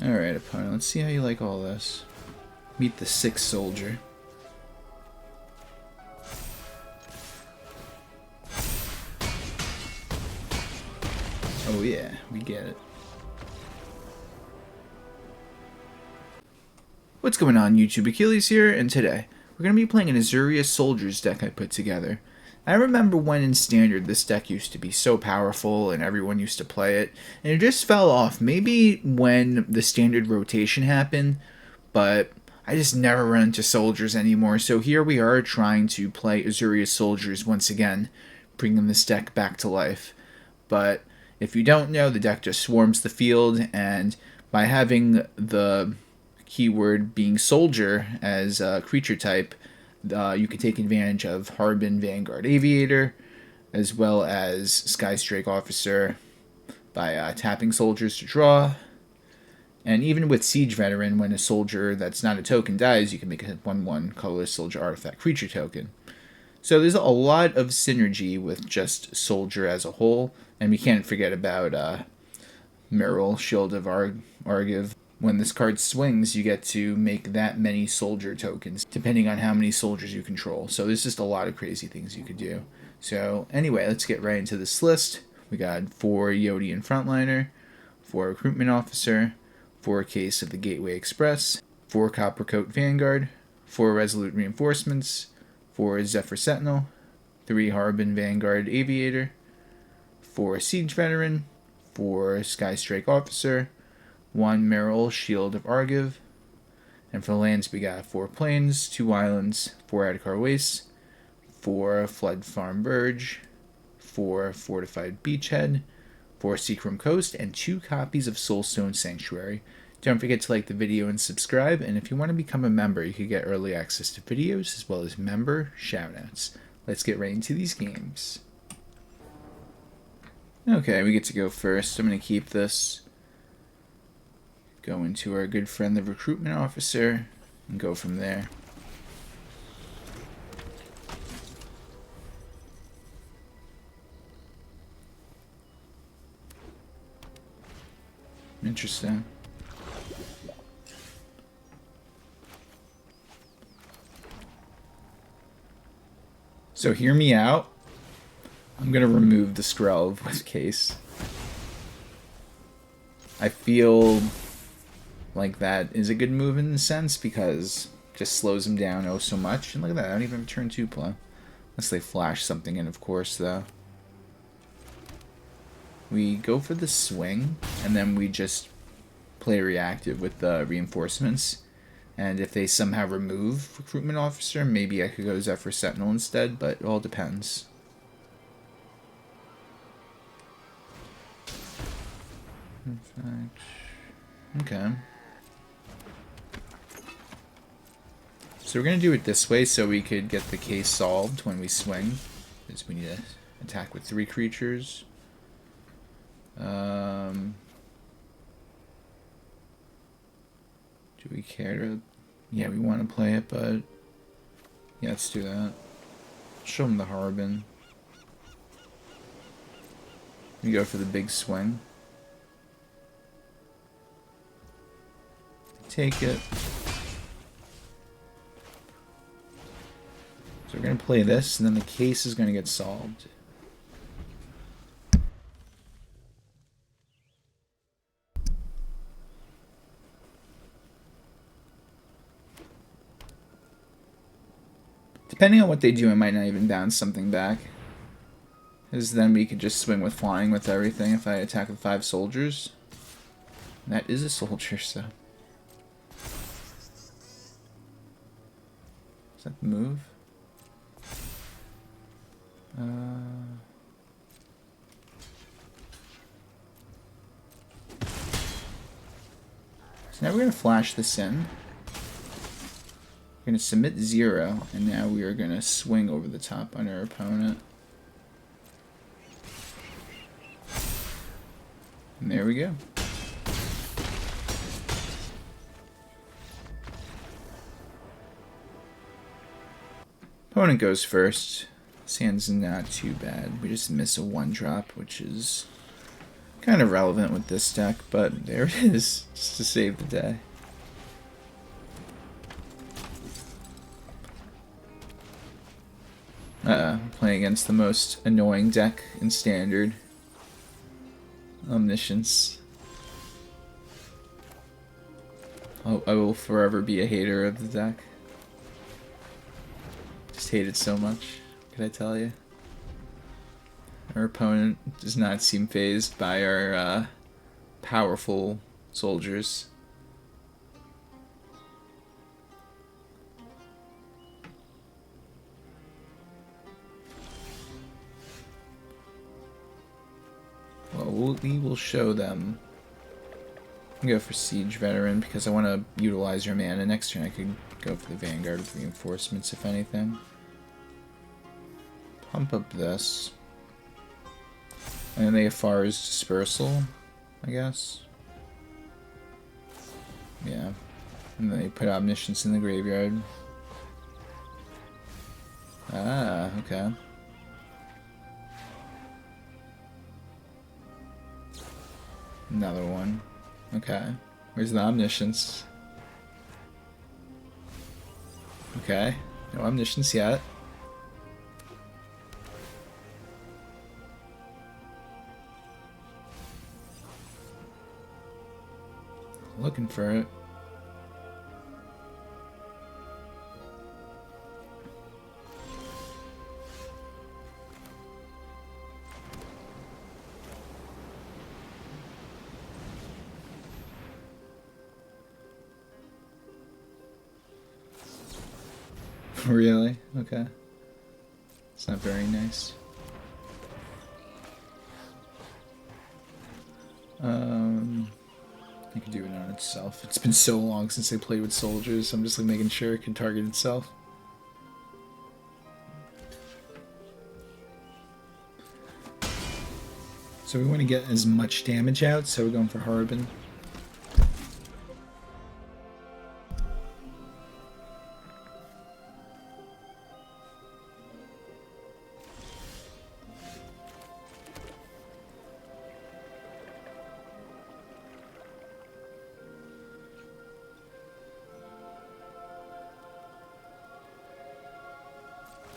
Alright, opponent, let's see how you like all this. Meet the 6th soldier. Oh yeah, we get it. What's going on, YouTube? Achilles here, and today we're going to be playing an Azorius Soldiers deck I put together. I remember when in Standard this deck used to be so powerful and everyone used to play it, and it just fell off. Maybe when the Standard rotation happened, but I just never run into Soldiers anymore, so here we are trying to play Azorius Soldiers once again, bringing this deck back to life. But if you don't know, the deck just swarms the field, and by having the keyword being soldier as a creature type, you can take advantage of Harbin, Vanguard, Aviator, as well as Skystrike Officer by tapping soldiers to draw. And even with Siege Veteran, when a soldier that's not a token dies, you can make a 1/1 colorless soldier artifact creature token. So there's a lot of synergy with just soldier as a whole, and we can't forget about Myrel, Shield of Argive. When this card swings, you get to make that many soldier tokens, depending on how many soldiers you control. So there's just a lot of crazy things you could do. So anyway, let's get right into this list. We got 4 Yotian Frontliner, 4 Recruitment Officer, 4 Case of the Gateway Express, 4 Coppercoat Vanguard, 4 Resolute Reinforcements, 4 Zephyr Sentinel, 3 Harbin Vanguard Aviator, 4 Siege Veteran, 4 Skystrike Officer, 1 Myrel, Shield of Argive, and for the lands we got 4 plains, 2 islands, 4 Adarkar Wastes, 4 Floodfarm Verge, 4 Fortified Beachhead, 4 Seachrome Coast, and 2 copies of Soulstone Sanctuary. Don't forget to like the video and subscribe, and if you want to become a member, you can get early access to videos as well as member shoutouts. Let's get right into these games. Okay, we get to go first. I'm going to keep this. Go into our good friend the Recruitment Officer and go from there. Interesting. So hear me out. I'm going to remove the Skrelv with Case. I feel like that is a good move in a sense because it just slows him down oh so much. And look at that, I don't even have turn 2 play. Unless they flash something in, of course, though. We go for the swing, and then we just play reactive with the reinforcements. And if they somehow remove Recruitment Officer, maybe I could go Zephyr Sentinel instead, but it all depends. Okay. So we're going to do it this way so we could get the case solved when we swing. Because we need to attack with 3 creatures. Do we care to... Yeah, we want to play it, but... Yeah, let's do that. Show them the Harbin. We go for the big swing. Take it. So we're going to play this, and then the case is going to get solved. Depending on what they do, I might not even bounce something back. Because then we could just swing with flying with everything if I attack with 5 soldiers. And that is a soldier, so... Is that the move? So now we're going to flash this in. We're going to submit 0, and now we are going to swing over the top on our opponent. And there we go. Opponent goes first. This hand's not too bad. We just miss a 1-drop, which is Kind of relevant with this deck, but there it is, just to save the day. Playing against the most annoying deck in Standard. Omniscience. I will forever be a hater of the deck. Just hate it so much, can I tell you? Our opponent does not seem fazed by our powerful soldiers. Well, we will show them. I'm gonna go for Siege Veteran because I want to utilize your mana. Next turn I could go for the Vanguard with Reinforcements if anything. Pump up this. And then they have Far's Dispersal, I guess. Yeah. And then they put Omniscience in the graveyard. Ah, okay. Another one. Okay. Where's the Omniscience? Okay. No Omniscience yet. Looking for it. Really? Okay. It's not very nice. I can do it on itself. It's been so long since I played with soldiers, I'm just like making sure it can target itself. So we want to get as much damage out, so we're going for Harbin.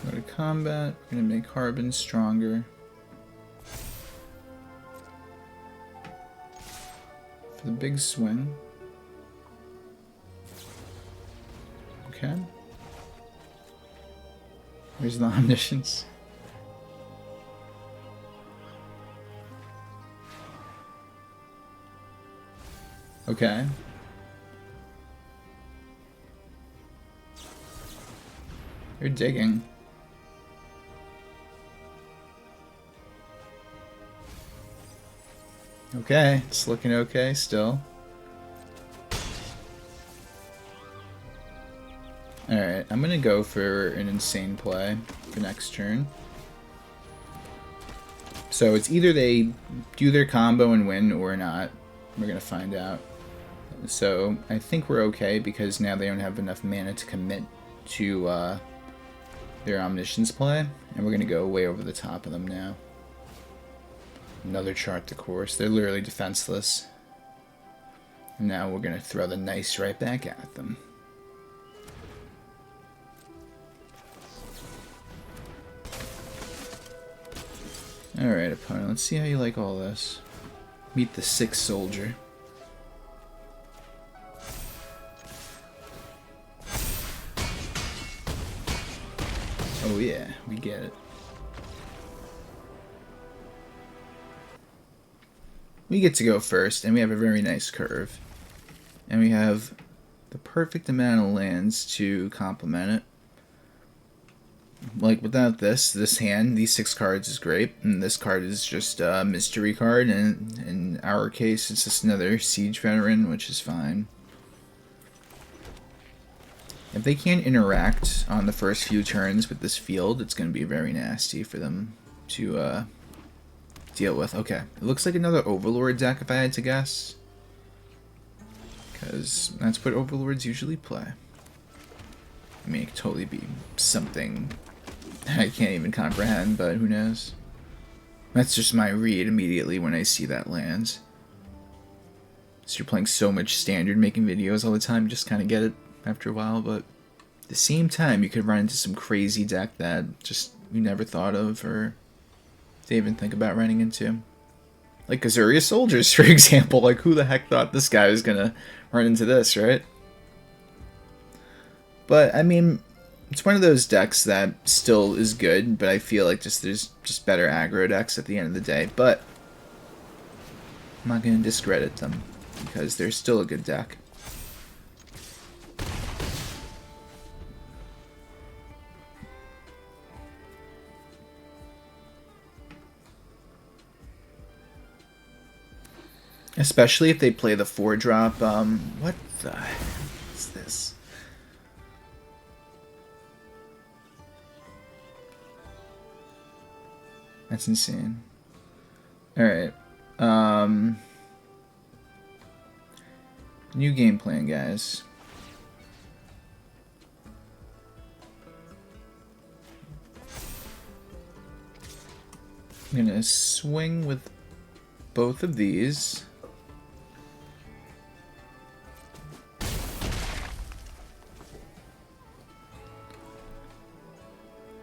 Go to combat, we're going to make Harbin stronger. For the big swing. Okay. Where's the Omniscience? Okay. You're digging. Okay, it's looking okay still. Alright, I'm gonna go for an insane play for next turn. So it's either they do their combo and win or not. We're gonna find out. So I think we're okay because now they don't have enough mana to commit to their Omniscience play. And we're gonna go way over the top of them now. Another chart to course. They're literally defenseless. And now we're going to throw the nice right back at them. Alright, opponent. Let's see how you like all this. Meet the 6th soldier. Oh yeah, we get it. We get to go first, and we have a very nice curve. And we have the perfect amount of lands to complement it. Like, without this hand, these 6 cards is great. And this card is just a mystery card, and in our case, it's just another Siege Veteran, which is fine. If they can't interact on the first few turns with this field, it's going to be very nasty for them to deal with. Okay, it looks like another Overlord deck if I had to guess. Because that's what Overlords usually play. I mean, it could totally be something I can't even comprehend, but who knows. That's just my read immediately when I see that land. So you're playing so much standard, making videos all the time, you just kind of get it after a while, but at the same time, you could run into some crazy deck that just you never thought of or didn't even think about running into. Like Azorius Soldiers, for example. Like, who the heck thought this guy was gonna run into this, right? But, I mean, it's one of those decks that still is good, but I feel like there's just better aggro decks at the end of the day. But I'm not going to discredit them, because they're still a good deck. Especially if they play the 4-drop, what the heck is this? That's insane. Alright. New game plan, guys. I'm gonna swing with both of these.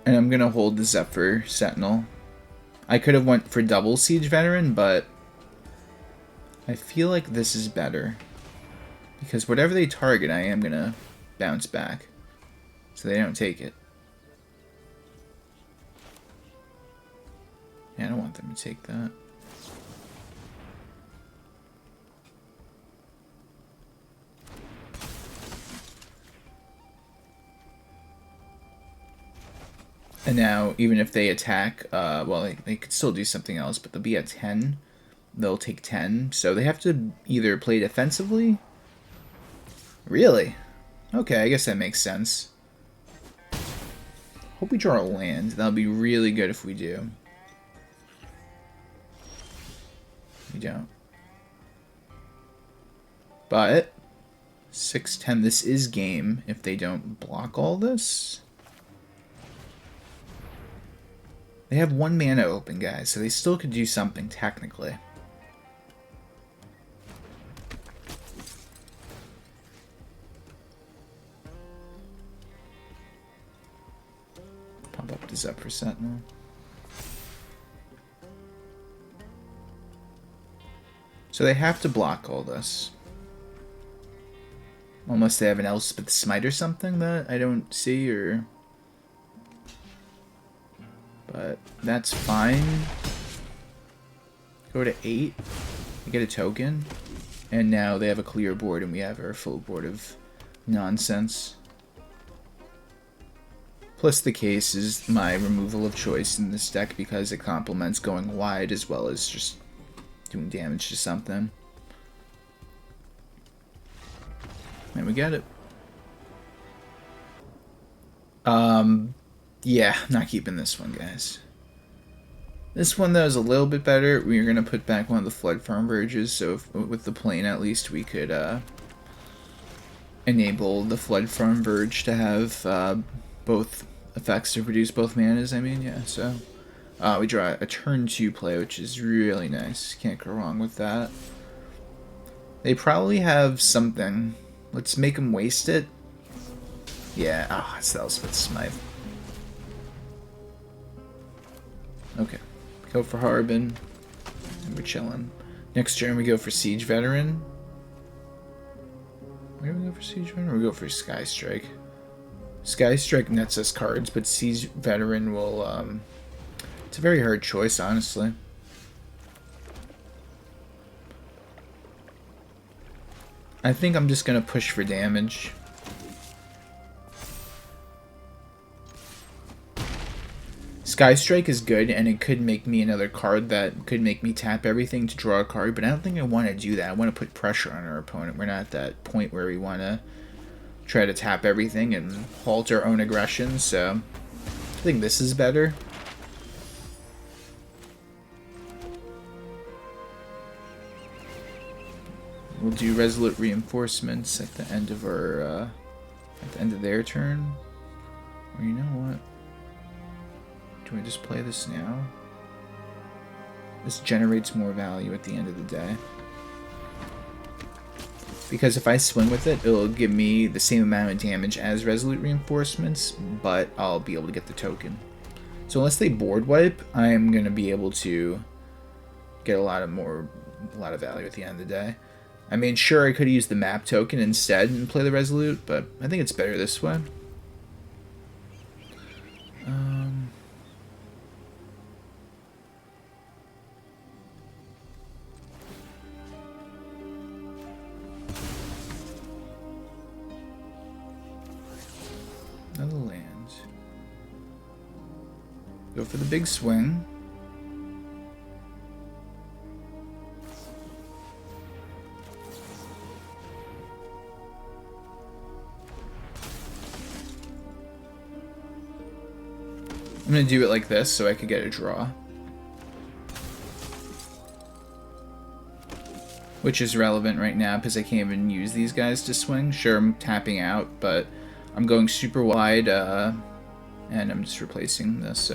And I'm gonna hold the Zephyr Sentinel. I could have went for double Siege Veteran, but I feel like this is better. Because whatever they target, I am gonna bounce back. So they don't take it. Yeah, I don't want them to take that. And now, even if they attack, well, they could still do something else, but they'll be at 10. They'll take 10. So they have to either play defensively. Really? Okay, I guess that makes sense. Hope we draw a land. That'll be really good if we do. We don't. But 6-10, this is game if they don't block all this. They have 1 mana open, guys, so they still could do something technically. Pump up the Zephyr Sentinel. So they have to block all this. Unless they have an Elspeth Smite or something that I don't see, or... But that's fine. Go to 8. We get a token. And now they have a clear board and we have our full board of nonsense. Plus the case is my removal of choice in this deck because it complements going wide as well as just doing damage to something. And we get it. Yeah, not keeping this one, guys. This one, though, is a little bit better. We're going to put back one of the Floodfarm Verges, so if, with the plane, at least, we could enable the Floodfarm Verge to have both effects to produce both manas, I mean, yeah, so... we draw a turn 2 play, which is really nice. Can't go wrong with that. They probably have something. Let's make them waste it. Yeah, it's the Elspeth Smite. Okay, go for Harbin, and we're chilling. Next turn we go for Siege Veteran. Where do we go for Siege Veteran? Or we go for Skystrike. Skystrike nets us cards, but Siege Veteran will, it's a very hard choice, honestly. I think I'm just gonna push for damage. Skystrike is good, and it could make me another card that could make me tap everything to draw a card, but I don't think I want to do that. I want to put pressure on our opponent. We're not at that point where we want to try to tap everything and halt our own aggression, so I think this is better. We'll do Resolute Reinforcements at the end of our, at the end of their turn. Or you know what? Do I just play this now? This generates more value at the end of the day. Because if I swing with it, it'll give me the same amount of damage as Resolute Reinforcements, but I'll be able to get the token. So unless they board wipe, I'm going to be able to get a lot of value at the end of the day. I mean, sure, I could use the map token instead and play the Resolute, but I think it's better this way. Another land. Go for the big swing. I'm going to do it like this so I could get a draw. Which is relevant right now because I can't even use these guys to swing. Sure, I'm tapping out, but I'm going super wide, and I'm just replacing this.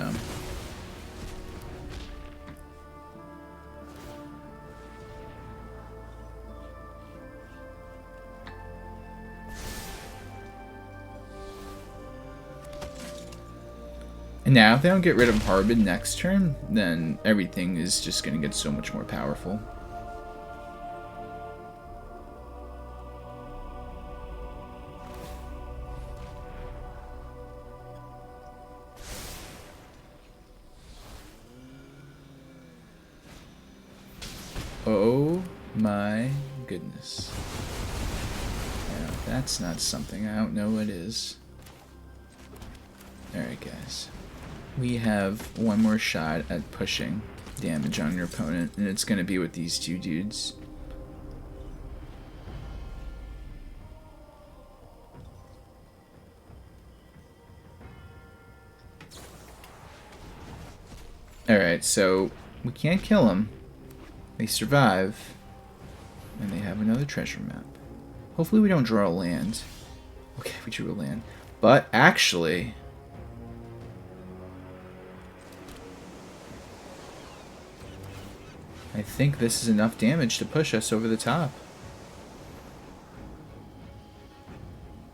And now, if they don't get rid of Harbin next turn, then everything is just going to get so much more powerful. Oh my goodness. Now, that's not something. I don't know what it is. Alright, guys. We have one more shot at pushing damage on your opponent, and it's going to be with these two dudes. Alright, so we can't kill them. They survive, and they have another treasure map. Hopefully we don't draw a land. Okay, we drew a land. But actually, I think this is enough damage to push us over the top.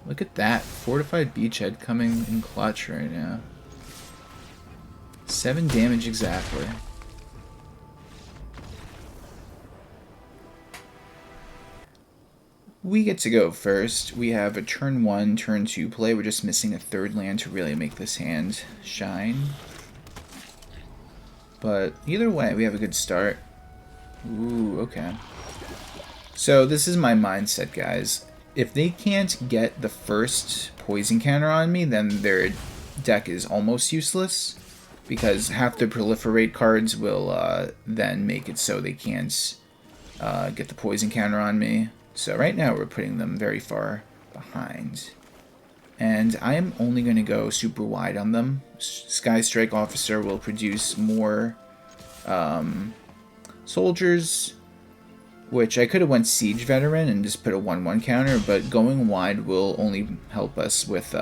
Look at that. Fortified Beachhead coming in clutch right now. 7 damage exactly. We get to go first. We have a turn 1, turn 2 play. We're just missing a third land to really make this hand shine. But either way, we have a good start. Ooh, okay. So this is my mindset, guys. If they can't get the first poison counter on me, then their deck is almost useless. Because half the proliferate cards will then make it so they can't get the poison counter on me. So right now we're putting them very far behind. And I am only going to go super wide on them. Skystrike Officer will produce more soldiers, which I could have went Siege Veteran and just put a 1/1 counter, but going wide will only help us with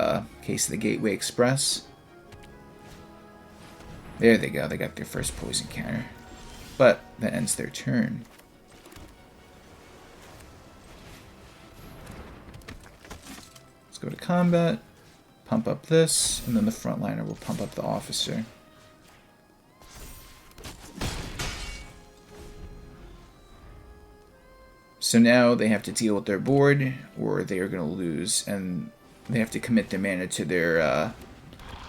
Case of the Gateway Express. There they go, they got their first poison counter. But that ends their turn. Go to combat, pump up this, and then the frontliner will pump up the officer. So now they have to deal with their board, or they are going to lose, and they have to commit their mana to their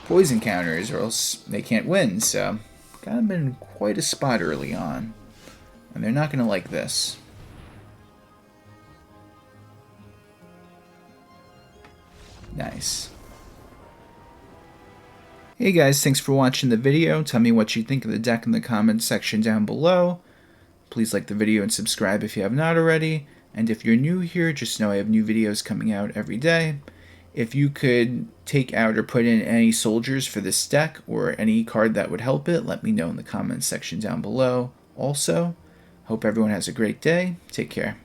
poison counters, or else they can't win. So, got them in quite a spot early on, and they're not going to like this. Nice. Hey guys, thanks for watching the video. Tell me what you think of the deck in the comments section down below. Please like the video and subscribe if you have not already. And if you're new here, just know I have new videos coming out every day. If you could take out or put in any soldiers for this deck or any card that would help it, let me know in the comments section down below. Also, hope everyone has a great day. Take care.